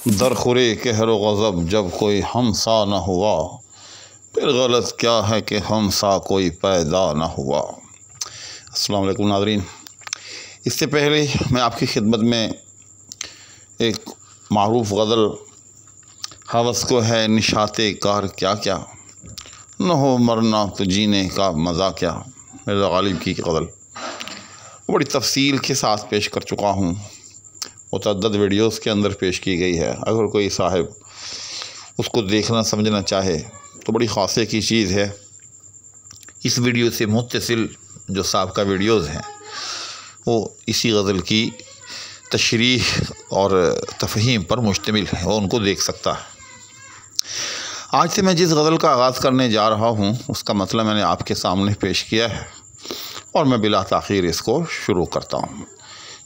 दरखुरे कहर गज़ब जब कोई हम सा न हुआ, फिर गलत क्या है कि हम सा कोई पैदा न हुआ। अस्सलाम वालेकुम नाज़रीन, इससे पहले मैं आपकी खिदमत में एक मारूफ़ गज़ल हवस को है निशाते कार क्या क्या, न हो मरना तो जीने का मज़ा क्या, मिर्ज़ा गालिब की गज़ल बड़ी तफसील के साथ पेश कर चुका हूँ। मुतअद्दिद वीडियोस के अंदर पेश की गई है। अगर कोई साहिब उसको देखना समझना चाहे तो बड़ी ख़ासे की चीज़ है। इस वीडियो से मुत्तसिल जो साबिक़ा वीडियोस हैं वो इसी गज़ल की तशरीह और तफ़हीम पर मुश्तमिल है, वो उनको देख सकता है। आज से मैं जिस गज़ल का आगाज़ करने जा रहा हूँ उसका मतलब मैंने आपके सामने पेश किया है और मैं बिला ताख़ीर इसको शुरू करता हूँ।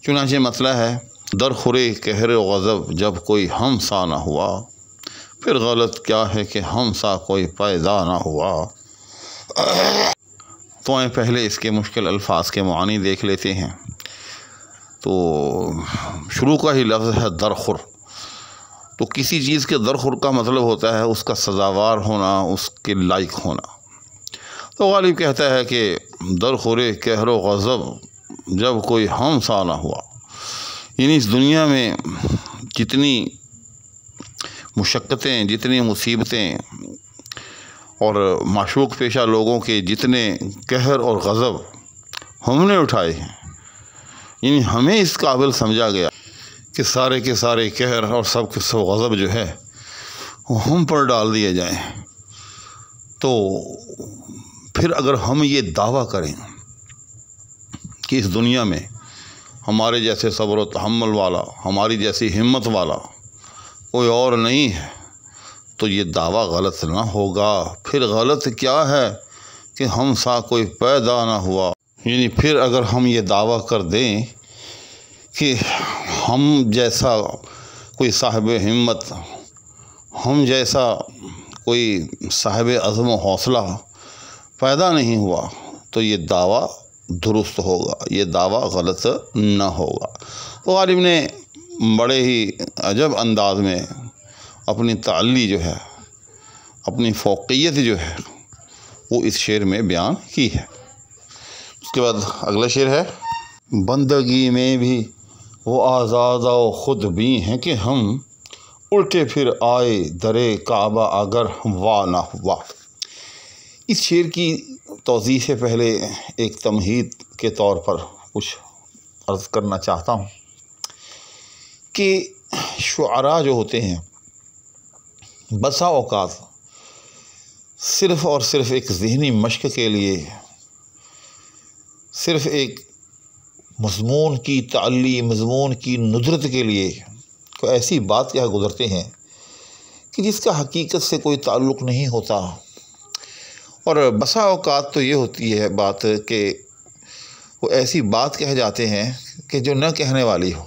चुनांचे मतला है, दरखुरे कहर गज़ब जब कोई हम सा न हुआ, फिर गलत क्या है कि हम सा कोई पैदा न हुआ। तो आए पहले इसके मुश्किल अल्फाज के मानी देख लेते हैं। तो शुरू का ही लफ्ज़ है दरखुर। तो किसी चीज़ के दरखुर का मतलब होता है उसका सज़ावार होना, उसके लायक होना। तो गालिब कहता है कि दरखुरे कहर गज़ब जब कोई हम सा न हुआ, यानी इस दुनिया में जितनी मुशक्क़तें, जितनी मुसीबतें और माशूक़ पेशा लोगों के जितने कहर और गज़ब हमने उठाए हैं, यानी हमें इस काबिल समझा गया कि सारे के सारे कहर और सब के सब गज़ब जो है वो हम पर डाल दिए जाएं। तो फिर अगर हम ये दावा करें कि इस दुनिया में हमारे जैसे सब्र व तहम्मुल वाला, हमारी जैसी हिम्मत वाला कोई और नहीं है, तो ये दावा गलत ना होगा। फिर गलत क्या है कि हम सा कोई पैदा ना हुआ, यानी फिर अगर हम ये दावा कर दें कि हम जैसा कोई साहिब हिम्मत, हम जैसा कोई साहिब अज़्म व हौसला पैदा नहीं हुआ, तो ये दावा दुरुस्त होगा, ये दावा गलत न होगा। तो गालिब ने बड़े ही अजब अंदाज में अपनी ताल्ली जो है, अपनी फ़ौक़ियत जो है वो इस शेर में बयान की है। उसके बाद अगला शेर है, बंदगी में भी वो आज़ादा व ख़ुद भी हैं कि हम उल्टे फिर आए दरे काबा अगर वाह ना हुआ। इस शेर की तौज़ीह से पहले एक तमहीद के तौर पर कुछ अर्ज़ करना चाहता हूँ कि शुअरा जो होते हैं बसा औक़ात सिर्फ़ और सिर्फ़ एक ज़हनी मश्क के लिए, सिर्फ़ एक मज़मून की ताल्ली, मज़मून की नुदरत के लिए कोई ऐसी बात कह गुज़रते हैं कि जिसका हकीकत से कोई ताल्लुक़ नहीं होता। और बसा औक़ात तो ये होती है बात कि वो ऐसी बात कह जाते हैं कि जो न कहने वाली हो,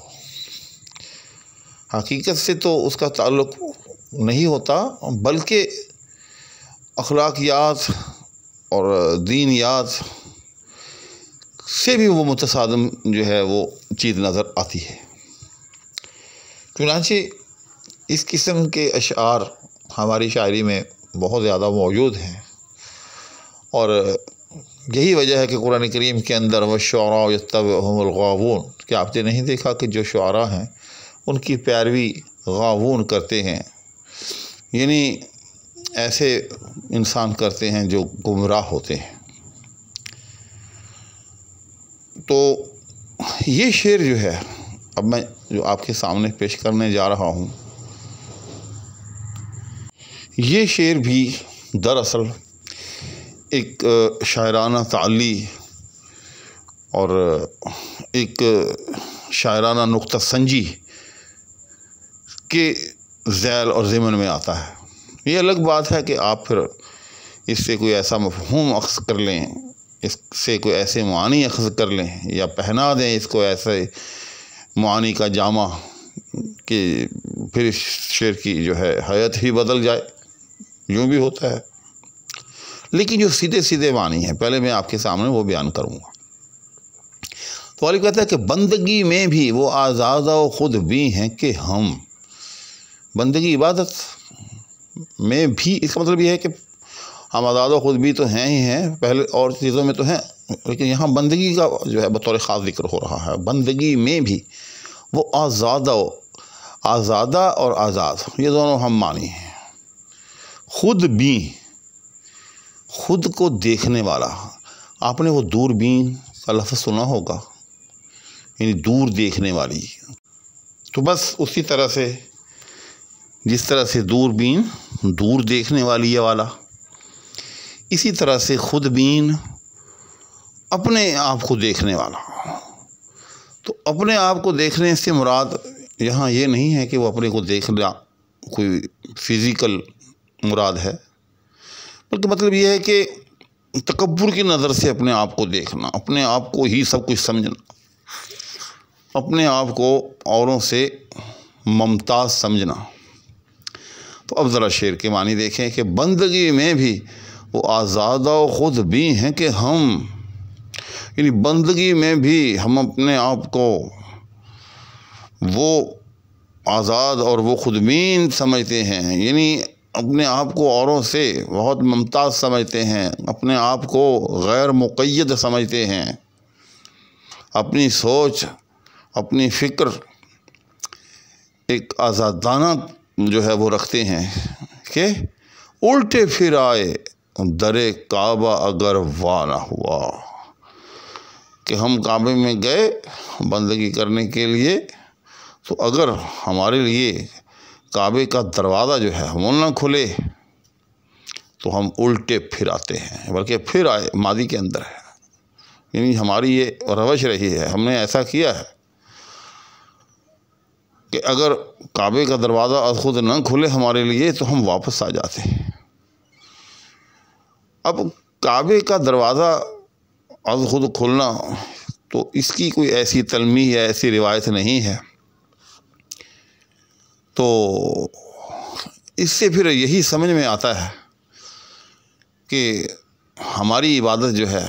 हकीकत से तो उसका ताल्लुक़ नहीं होता, बल्कि अखलाकियात और दीनियात से भी वो मुतसादिम जो है वो चीज़ नज़र आती है। चुनांचे इस किस्म के अशआर हमारी शायरी में बहुत ज़्यादा मौजूद हैं और यही वजह है कि कुरान करीम के अंदर वश्शुअरा यत्तबिउहुमुल गावून, कि आपने नहीं देखा कि जो शुअरा हैं उनकी पैरवी गावून करते हैं, यानी ऐसे इंसान करते हैं जो गुमराह होते हैं। तो ये शेर जो है अब मैं जो आपके सामने पेश करने जा रहा हूँ, ये शेर भी दरअसल एक शायराना ताल्ली और एक शायराना नुक्ता संजी के ज़ैल और ज़िमन में आता है। ये अलग बात है कि आप फिर इससे कोई ऐसा मफ़हूम अख़ज़ कर लें, इससे कोई ऐसे मानी अख़ज़ कर लें या पहना दें इसको ऐसे मानी का जामा कि फिर इस शेर की जो है हयात ही बदल जाए, यूँ भी होता है। लेकिन जो सीधे सीधे मानी है पहले मैं आपके सामने वो बयान करूँगा। तो वालिद कहता है कि बंदगी में भी वो आज़ादा व ख़ुद भी हैं कि हम, बंदगी इबादत में भी इसका मतलब ये है कि हम आज़ाद खुद भी तो हैं ही हैं, पहले और चीज़ों में तो हैं, लेकिन यहाँ बंदगी का जो है बतौर ख़ास जिक्र हो रहा है। बंदगी में भी वो आज़ादा और आज़ाद, ये दोनों हम मानी हैं। खुद भी, खुद को देखने वाला, आपने वो दूरबीन का लफ्ज़ सुना होगा, यानी दूर देखने वाली। तो बस उसी तरह से, जिस तरह से दूरबीन दूर देखने वाली है वाला, इसी तरह से खुदबीन अपने आप को देखने वाला। तो अपने आप को देखने से मुराद यहाँ ये नहीं है कि वो अपने को देखना कोई फिज़िकल मुराद है, बल्कि मतलब ये है कि तकब्बुर की नज़र से अपने आप को देखना, अपने आप को ही सब कुछ समझना, अपने आप को औरों से मुमताज़ समझना। तो अब ज़रा शेर के मानी देखें कि बंदगी में भी वो आज़ादा खुद भी हैं कि हम, यानी बंदगी में भी हम अपने आप को वो आज़ाद और वो खुदबीन समझते हैं, यानी अपने आप को औरों से बहुत मुमताज़ समझते हैं, अपने आप को गैर मुक़य्यद समझते हैं, अपनी सोच, अपनी फ़िक्र एक आज़ादाना जो है वो रखते हैं कि उल्टे फिर आए दरे काबा अगर वाह ना हुआ, कि हम काबे में गए बंदगी करने के लिए, तो अगर हमारे लिए काबे का दरवाज़ा जो है वो ना खुले तो हम उल्टे फिर आते हैं, बल्कि फिर आए मादी के अंदर है, यानी हमारी ये रवश रही है, हमने ऐसा किया है कि अगर काबे का दरवाज़ा खुद न खुले हमारे लिए तो हम वापस आ जाते हैं। अब काबे का दरवाज़ा आज खुद खुलना, तो इसकी कोई ऐसी तलमी या ऐसी रिवायत नहीं है। तो इससे फिर यही समझ में आता है कि हमारी इबादत जो है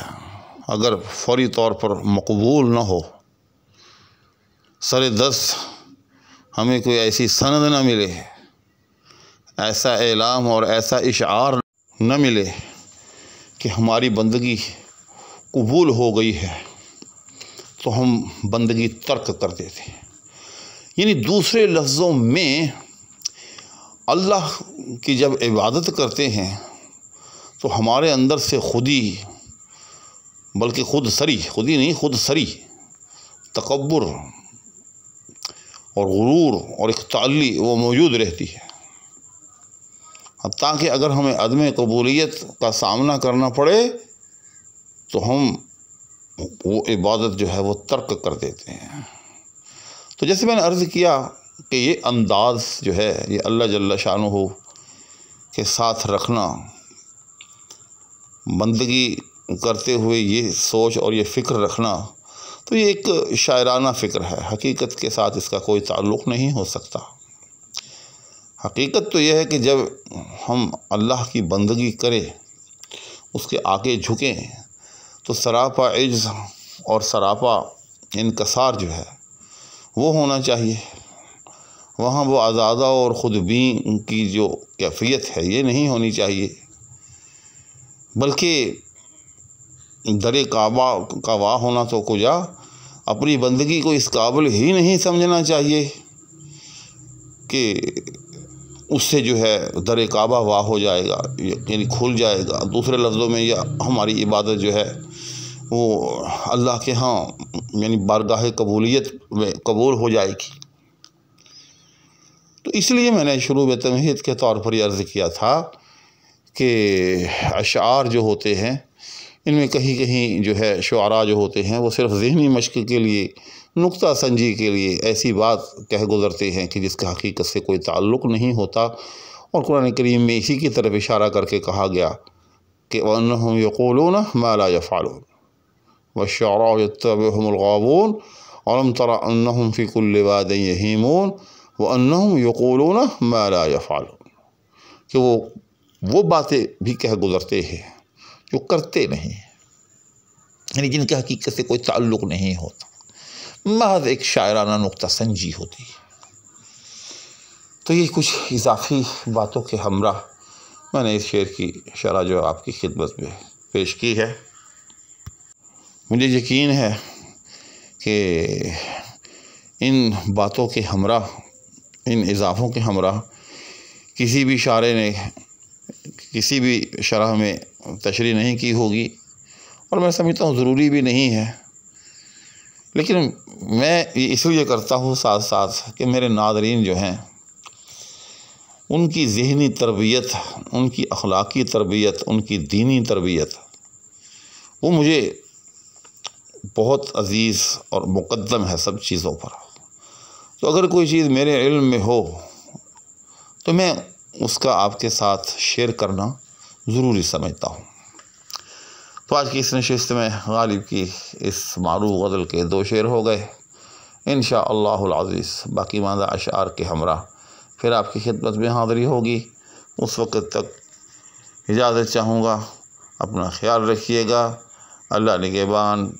अगर फौरी तौर पर मकबूल न हो, सरे दस्त हमें कोई ऐसी सनद न मिले, ऐसा एलाम और ऐसा इशार न मिले कि हमारी बंदगी कबूल हो गई है, तो हम बंदगी तर्क कर देते हैं। यानी दूसरे लफ्ज़ों में अल्लाह की जब इबादत करते हैं तो हमारे अंदर से खुदी, बल्कि खुद सरी तकब्बुर और गुरूर और एक ताल्ली वो मौजूद रहती है, ताकि अगर हमें अदम कबूलियत का सामना करना पड़े तो हम वो इबादत जो है वो तर्क कर देते हैं। तो जैसे मैंने अर्ज़ किया कि ये अंदाज़ जो है ये अल्लाह जल्ल शानुहू के साथ रखना, बंदगी करते हुए ये सोच और ये फ़िक्र रखना, तो ये एक शायराना फ़िक्र है, हकीकत के साथ इसका कोई ताल्लुक़ नहीं हो सकता। हकीकत तो यह है कि जब हम अल्लाह की बंदगी करें, उसके आगे झुकें, तो सरापा इज्ज़ और सरापा इनकसार जो है वो होना चाहिए। वहाँ वो आज़ादा और खुदबीन की जो कैफियत है ये नहीं होनी चाहिए, बल्कि दरे काबा का वाह होना तो कुजा, अपनी बंदगी को इस काबिल ही नहीं समझना चाहिए कि उससे जो है दरे काबा वाह हो जाएगा, यानी खुल जाएगा। दूसरे लफ्ज़ों में या हमारी इबादत जो है वो अल्लाह के यहाँ यानी बारगाह कबूलियत में कबूल हो जाएगी। तो इसलिए मैंने शुरू में तमहीद के तौर पर यह अर्ज़ किया था कि अशार जो होते हैं इनमें कहीं कहीं जो है शुआरा जो होते हैं वो सिर्फ़ ज़हनी मश्क के लिए, नुक्ता संजी के लिए ऐसी बात कह गुज़रते हैं कि जिसका हकीकत से कोई ताल्लुक़ नहीं होता। और कुरान करीम में इसी की तरफ इशारा करके कहा गया कि वअन्नहुम यक़ूलून मा ला यफ़अलून वश्शुअराउ यत्तबिउहुमुल गावून अलम तरा अन्नहुम फ़ी कुल्लि वादिन यहीमून वअन्नहुम यक़ूलून मा ला यफ़अलून, कि वो बातें भी कह गुज़रते हैं जो करते नहीं, यानी जिनके हकीकत से कोई ताल्लुक़ नहीं होता, महज एक शायराना नुक्ता संजी होती है। तो ये कुछ इजाफी बातों के हमरा मैंने इस शेर की शरह जो आपकी खिदमत में पेश की है। मुझे यकीन है कि इन बातों के हमरा, इन इजाफ़ों के हमरा किसी भी शारे ने किसी भी शरह में तशरीह नहीं की होगी, और मैं समझता हूँ ज़रूरी भी नहीं है। लेकिन मैं ये इसलिए करता हूँ साथ साथ कि मेरे नाज़रीन जो हैं उनकी ज़हनी तरबियत, उनकी अखलाक़ी तरबियत, उनकी दीनी तरबियत वो मुझे बहुत अज़ीज़ और मुक़द्दम है सब चीज़ों पर। तो अगर कोई चीज़ मेरे इल्म में हो तो मैं उसका आपके साथ शेयर करना ज़रूरी समझता हूँ। तो आज की इस नशिस्त में गालिब की इस मारूफ गज़ल के 2 शेर हो गए। इंशाअल्लाहुल अज़ीज़ बाकी मांदा अशार के हमरा फिर आपकी खिदमत में हाज़िरी होगी। उस वक़्त तक इजाज़त चाहूँगा। अपना ख्याल रखिएगा। अल्लाह निगहबान।